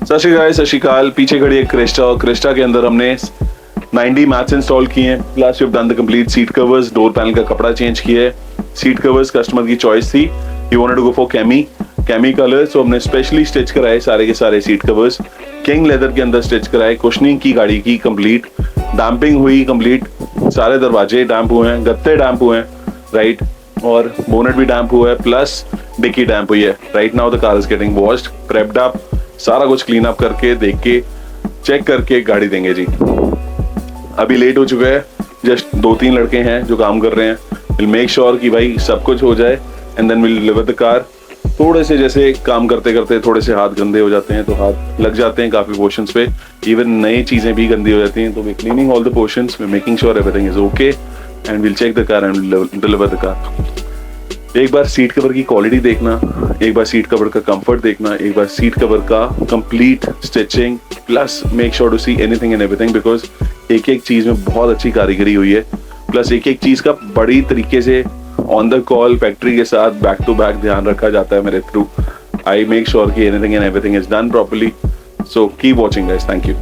सत श्री अकाल। पीछे खड़ी है क्रिस्टा और क्रिस्टा के अंदर हमने 90 मैट्स इंस्टॉल किए हैं, plus we have done the complete seat covers, door panel का कपड़ा चेंज किया है। सीट कवर्स कस्टमर की चॉइस थी, he wanted to go for कैमी कलर, सो हमने स्पेशली स्टिच कराए सारे के सारे सीट कवर्स। किंग लेदर के अंदर स्टिच कराए, कुशनिंग की गाड़ी की कंप्लीट, डैम्पिंग हुई कंप्लीट, सारे दरवाजे डैम्प हुए हैं, गत्ते डैम्प हुए हैं, राइट, और बोनेट भी डैम्प हुआ है, प्लस डिक्की डैम्प हुई है। Right now the car is getting washed, prepped up, सारा कुछ क्लीन अप करके देख के चेक करके गाड़ी देंगे जी। अभी लेट हो चुका है, जस्ट 2-3 लड़के हैं जो काम कर रहे हैं। विल मेक श्योर कि भाई सब कुछ हो जाए and then will deliver the car. थोड़े से जैसे काम करते करते थोड़े से हाथ गंदे हो जाते हैं, तो हाथ लग जाते हैं काफी पोर्शंस पे, इवन नई चीजें भी गंदी हो जाती हैं, तो we cleaning all the portions, we making sure everything is okay and will check the car and deliver the car. एक बार सीट कवर की क्वालिटी देखना, एक बार सीट कवर का कंफर्ट देखना, एक बार सीट कवर का complete stitching, plus make sure to see anything and everything, because एक एक चीज में बहुत अच्छी कारीगरी हुई है, प्लस एक एक चीज का बड़ी तरीके से ऑन द कॉल फैक्ट्री के साथ बैक टू बैक ध्यान रखा जाता है मेरे थ्रू। आई मेक श्योर कि anything and everything is done properly, so keep watching guys, thank you.